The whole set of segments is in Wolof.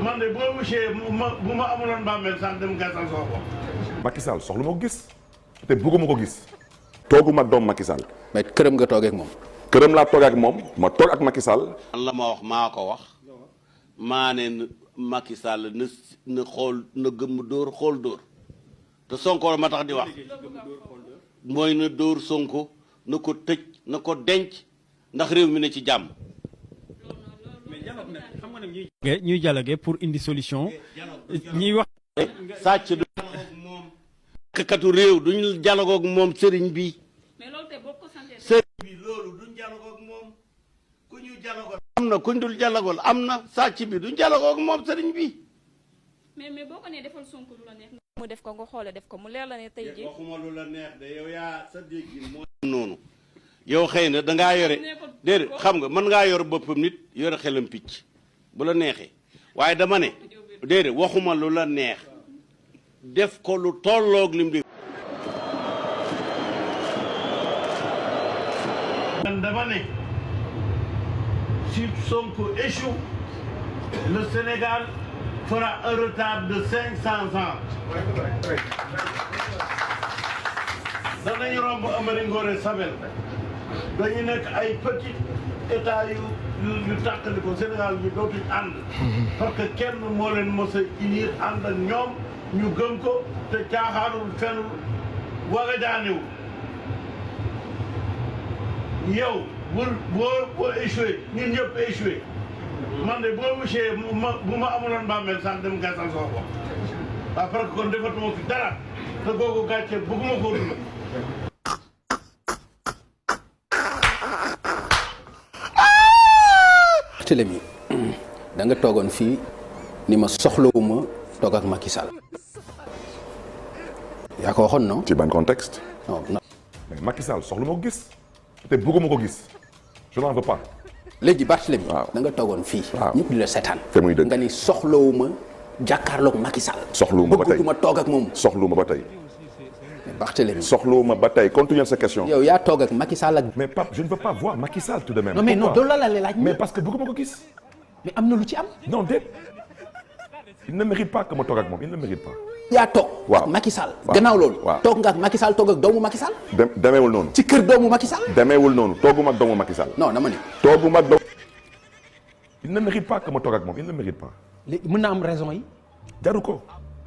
man de boo wisee bu ma amuloon bàmmeel sax dem gasal soo ko. Macky Sall soxla ma ko gis te bëgguma ko gis. tooguma ak doom Macky Sall. mais këram nga toogee ak moom. këram laa toog ak moom ma toog ak Macky Sall. man la ma wax maa ko wax maa ne Macky Sall na xool na gëmm dóor xool dóor te Sonko la ma tax di wax mooy na dóor Sonko na ko tëj na ko denc ndax réew mi ne ci jàmm. ñuy dialoguer pour indi solution ñuy wax. sàcc du moom katu réew duñu dialogue ak moom sëriñ bi sëriñ bi loolu duñ dialogue ak moom ku ñu dialogue am na kuñ dul dialogue am na sàcc bi duñ dialogue ak moom sëriñ bi. mais boo ko nee defal Sonko lu la neex mu def ko nga xoole def ko mu leer la ne tey jii waxuma lu la neex de yow yaa sa déggin moo noonu yow xëy na dangaa yore déedéet xam nga mën ngaa yor boppam nit yore xelam picc bu la neexee waaye dama ne déedéet waxuma lu la neex def ko lu tolloog lim di man dama ne si Sonko échoue le Sénégal fera un retard de 500 ans. danañu romb Amari Ngoone Sabel dañu nekk ay petit état yu tàqali ko Sénégal bi dootuñ ànd parce que kenn moo leen mos a unir ànd ak ñoom ñu gëm ko te caaxaanul fenul waga jaanewul yow boo échoué ñun ñëpp échoué man de boo wisee bu ma amuloon bàmmeel sax dem gasal soo ko waaw parce que kon defatuma fi dara te googu gàcce bëgguma ko dund. Barthélémy da nga toogoon fii ni ma soxlawuma toog ak Macky Sall yaa ko waxoon non. ci ban contexte. non. mais Macky Sall soxla ma ko gis te bëgguma ko gis je n'en veux pas. léegi Barthélémy. waaw da nga toogoon fii. waaw ñëpp di la seetaan. te muy dëgg nga ni soxlawuma jàkkaarloog Macky Sall. soxlawuma ba tey bëgguma toog ak moom. soxlawuma ba tey. mais Barthélémy. soxlawuma ba tey continuer sa question. yow yaa toog ak Macky Sall ak. mais Pape je ne veux pas voir Macky Sall tout de même. non mais non Pourquoi? loolu la laaj. mais parce que bëgguma ko gis. mais am na lu ci am. non déet il ne mérite pas que ma toog ak moom il ne mérite pas. yaa toog. waaw ak Macky Sall. waaw gannaaw loolu. waaw toog nga ak Macky Sall toog ak doomu Macky Sall. demeewul noonu. ci kër doomu Macky Sall. demeewul noonu tooguma ak doomu Macky Sall. non dama ni. tooguma ak doomu. il ne mérite pas que ma toog ak moom il ne mérite pas. léegi mën na am raison yi. jaru ko.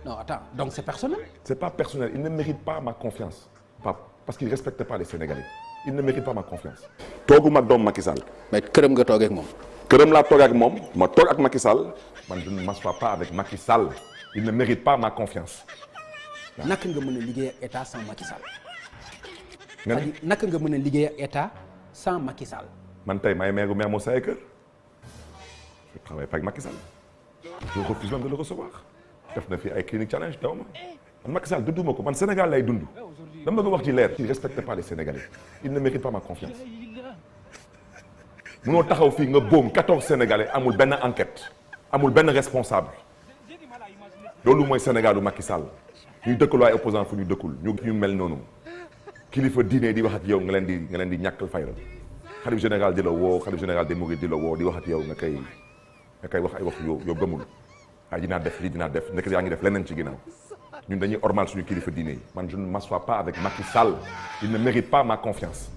non attends donc c'est personnel. c'est pas personnel il ne mérite pas ma confiance Pape parce qu'il respecte pas les Sénégalais il ne mérite pas ma confiance. tooguma ak doomu Macky Sall. mais këram nga toogee ak moom. këram laa toog ak moom ma toog ak Macky Sall man je ne m'assois pas avec Macky Sall il ne mérite pas ma confiance. naka nga mën a liggéey ak état sans Macky Sall. nga ni naka nga mën a liggéey ak état sans Macky Sall. man tey maay maire Mermoz Sacré-Cœur je travaille pas avec Macky Sall je refuse même de le recevoir def na fi ay clinique challenge daw ma man Macky Sall dunduma ko man Sénégal lay dund dama bëgg wax ci leer il ne respecte pas les Sénégalais il ne mérite pas ma confiance munoo taxaw fii nga boom 14 Sénégalais amul benn enquête amul benn responsable loolu mooy Sénégalu Macky Sall ñuy dëkkaloo ay opposants fu ñu dëkkul ñu mel noonu kilifa diine di wax ak yow nga leen di ñàkkal fayda xalif général di la woo xalif général des mourides di la woo di wax ak yow nga koy wax ay wax yow gëmul ay dinaa def lii dinaa def nekk yaa ngi def leneen ci ginnaaw ñun dañuy ormal suñu kilifa diine yi man je ne m'assois pas avec Macky Sall il ne mérite pas ma confiance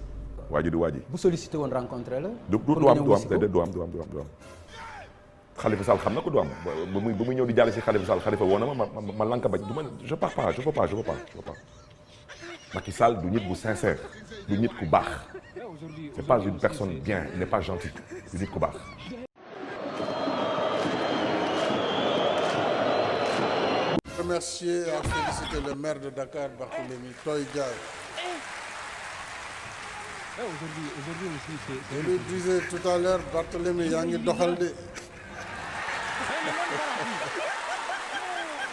waa ji du waa ji. bu sollicité woon rencontré la. du am Khalifa Sall xam na ko du am ba muy ñëw di jàll si Khalifa Sall Khalifa woo na ma lanka bañ du ma je pars pas je veux pas Macky Sall du nit bu sincère du nit ku baax c'est pas une personne bien il n'est pas gentil du nit ku baax. Remercier et féliciter le maire de Dakar Barthélémy Toye Dias. Je lui disais tout à l'heure Barthélémy yaa ngi doxal de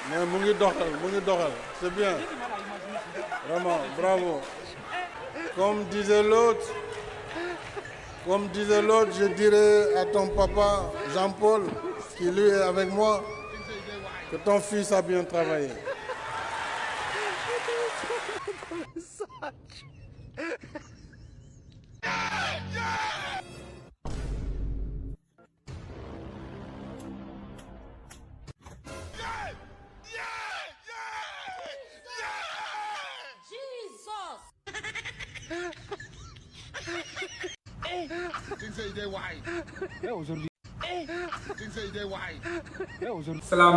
mais mu ngi doxal c'est bien vraiment bravo comme disait l'autre je dirais à ton papa Jean-Paul qui lui est avec moi que ton fils a bien travaillé.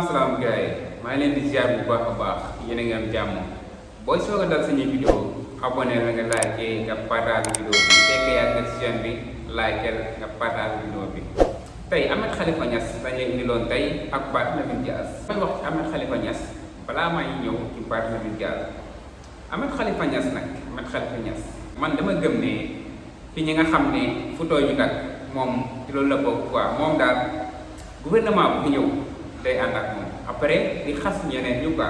salaam gars yi maa ngi leen di ziar bu baax a baax yéen a ngi am jàmm booy soog a dal suñuy vidéo abonné la nga like nga partage vidéo bi fekkee yaa ngi ci chaîne bi like nga partage vidéo bi tey Ahmed Khalifa Niass dañ leen indiloon tey ak Barthélémy Dias may wax ci Ahmed Khalifa Niass balaa may ñëw ci Barthélémy Dias Ahmed Khalifa Niass nag Ahmed Khalifa Niass man dama gëm ne ci ñi nga xam ne fu tooy ñu dak moom ci loolu la bokk quoi moom daal gouvernement bu fi ñëw day ànd ak moom après di xas ñeneen ñu quoi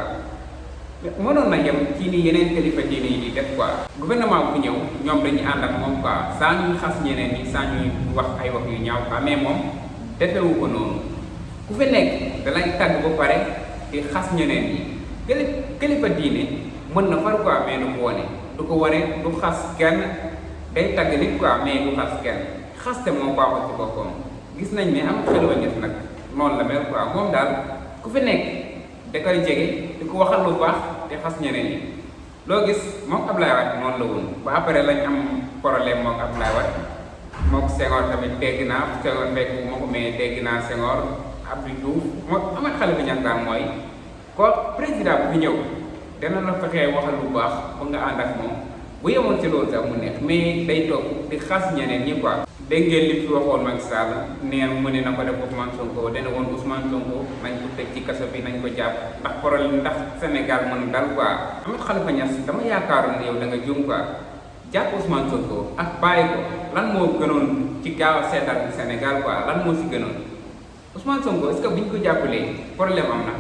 mënoon na yem ci ni yeneen kilifa diine yi di def quoi gouvernement bu fi ñëw ñoom dañuy ànd ak moom quoi saa ñuy xas ñeneen ñi saa ñuy wax ay wax yu ñaaw quoi mais moom defewu ko noonu ku fi nekk dalay tàgg ba pare di xas ñeneen ñi kilifa diine mën na far quoi mais du ko wane du ko wane du xas kenn day tàgg nit quoi mais du xas kenn xaste moo baaxul ci boppam gis nañ ne am Khalifa Niass nag noonu la mel quoi moom daal ku fi nekk da koy jege di ko waxal lu baax di xas ñeneen ñi loo gis moom Abdoulaye Wade noonu la woon ba après lañ am problème moom Abdoulaye Wade moom Senghor tamit dégg naa Senghor fekk moo ko mais dégg naa Senghor Abdou Diouf moom Ahmed Khalifa Niass daal mooy ko président bu fi ñëw dana la fexee waxal lu baax ba nga ànd ak moom bu yemoon ci loolu sax mu nekk mais day toog di xas ñeneen ñi quoi. dégg ngeen li fi waxoon Macky Sall neen mu ne na ko def Ousmane Sonko dana woon Ousmane Sonko nañ ko tëj ci kaso bi nañ ko jàpp ndax problème ndax Sénégal mën dal quoi. Ahmed Khalifa Niass dama yaakaaroon ne yow da nga juum quoi jàpp Ousmane Sonko ak bàyyi ko lan moo gënoon ci gaaw a seetal bi Sénégal quoi lan moo si gënoon Ousmane Sonko est-ce que biñ ko jàppalee problème am na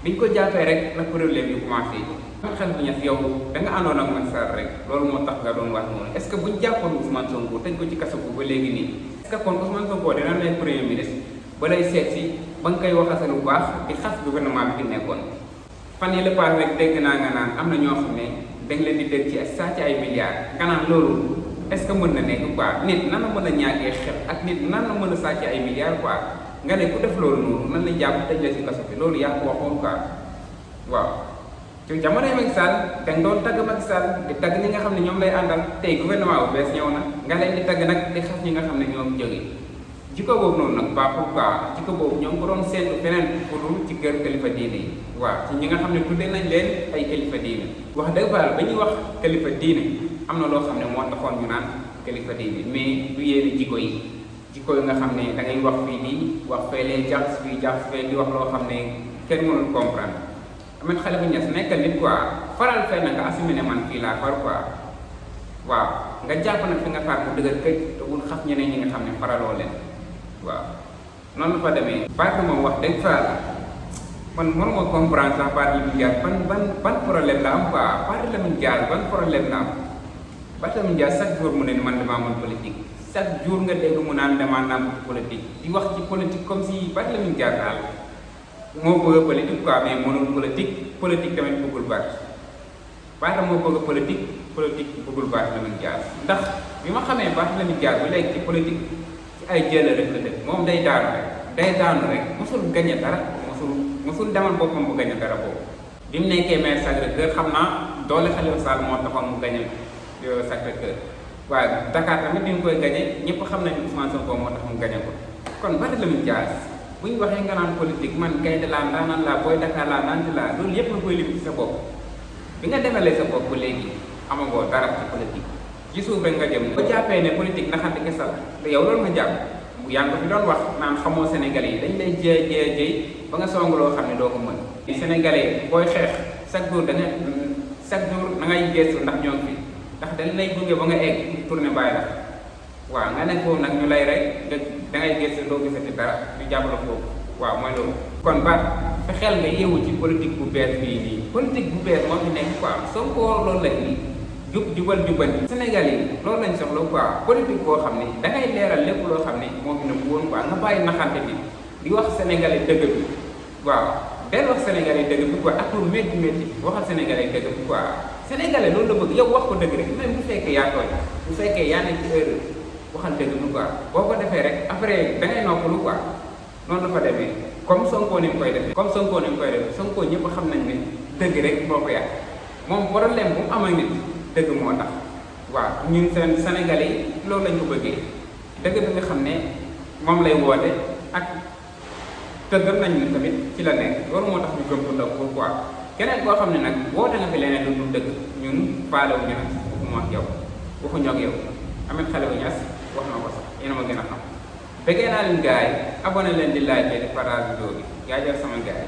biñ ko jàppee rek la problème yu commencé. Ahmed Khalifa Niass yow da nga àndoon ak Macky Sall rek loolu moo tax nga doon wax noonu est-ce que buñ jàppoon Ousmane Sonko tëj ko ci kaso bu ba léegi nii est-ce que kon Ousmane Sonko dina nekk premier ministre ba lay seet si ba nga koy waxase lu baax di xas gouvernement bi fi nekkoon fan yi la paase rek dégg naa nga naan am na ñoo xam ne dañ leen di dégg ci sàcc ay milliards nga naan loolu est-ce que mën na nekk quoi nit nan la mën a ñàkkee xel ak nit nan la mën a sàcc ay milliards quoi nga ne ku def loolu noonu nan la jàpp tëj la ci kaso bi loolu yaa ko waxoon quoi waaw ci jamonoy Macky Sall da nga doon tagg Macky Sall di tagg ñi nga xam ne ñoom lay àndal tey gouvernement bu bees ñëw na nga leen di tagg nag di xas ñi nga xam ne ñoom jóge jikko boobu noonu nag baaxul quoi jikko boobu ñoom ko doon seetlu feneen fudul ci kër kilifa diine yi waaw ci ñi nga xam ne tudde nañ leen ay kilifa diine wax dëgg fa ba ñuy wax kilifa diine am na loo xam ne moo taxoon ñu naan kilifa diine mais du yéene jikko yi nga xam ne da ngay wax fii nii wax fee lee jaxas fee di wax loo xam ne kenn mënul comprendre Ahmed Khalifa Niass nekkal nit quoi faral fee na nga assumé ne man fii laa far quoi waaw nga jàpp nag fi nga far mu dëgër këj te bul xas ñeneen ñi nga xam ne faraloo leen waaw noonu la fa demee. Barth moom wax dëgg fa la man mënuma comprendre sax Barthélémy Dias ban problème la am quoi Barthélémy Dias ban problème la am Barthélémy Dias chaque jour mu ne man damaa mën politique chaque jour nga dégg mu naan damaa nàmp ci politique di wax ci politique comme si Barthélémy Dias daal moo bëgg politique quoi mais mënul politique tamit bëggul Barth moo bëgg politique bëggul Barthélémy Dias ndax bi ma xamee Barthélémy Dias bi léegi ci politique ci ay jële rek la def moom day daanu rek mosul gañe dara mosul demal boppam bu gañe dara boobu bi mu nekkee maire Sacré-Cœur xam naa doole Khalifa Sall moo taxoon mu gañe Sacré-Cœur waaye Dakar tamit bi mu koy gañe ñëpp xam nañu Ousmane Sonko moo tax mu gañe ko kon Barthélémy Dias bu ñu waxee nga naan politique man gaynde laa ndaanaan laa booy Dakar laa naanti laa loolu yëpp nga koy lim ci sa bopp bi nga demalee sa bopp léegi amagoo dara ci politique ci suuf rek nga jëm ba jàppee ne politique naxante kese la yow loolu nga jàpp yaa ngi ko fi doon wax naan xamoo Sénégalais yi dañ lay jéey ba nga song loo xam ne doo ko mën Sénégalais yi booy xeex chaque jour da ngay gestu ndax ñoo ngi fi ndax dañ lay gunge ba nga egg tourné bàyyi la waaw nga nekk foofu nag ñu lay rek da ngay gëstu doo gisati dara ñu jàpp la foofu waaw mooy loolu. kon Barth fexeel nga yeewu ci politique bu bees bii nii politique bu bees moo fi nekk quoi Sonko loolu la nii jubal Sénégal yi loolu lañ soxla quoi politique boo xam ne da ngay leeral lépp loo xam ne moo fi ne bu woon quoi nga bàyyi naxante bi di wax Sénégalais dëgg bi waaw del wax Sénégalais dëgg bi quoi ak lu métti waxal Sénégalais dëgg bi quoi Sénégalais loolu la bëgg yow wax ko dëgg rek même bu fekkee yaa tooñ bu fekkee yaa nekk ci erreur waxal dëgg bi quoi boo ko defee rek après da ngay noppalu quoi noonu la fa demee comme Sonko ni mu koy defee Sonko ñëpp xam nañ ne dëgg rek moo ko yàq moom problème bu mu am ak nit dëgg moo tax waaw ñun seen Sénégalais yi loolu lañ ko bëggee dëgg bi nga xam ne moom lay woote ak te gëm nañ ne tamit ci la nekk loolu moo tax ñu gëm ko ndaw pourquoi keneen koo xam ne nag woote nga fi leneen lu dul dëgg ñun faalewu ñu nag waxuma ak yow waxuñoo ak yow Ahmed Khalifa Niass wax na ko sax yéen a ma gën a xam bëggee naa leen gars yi abonné leen di like di partage vidéo bi yaa jël sama gars yi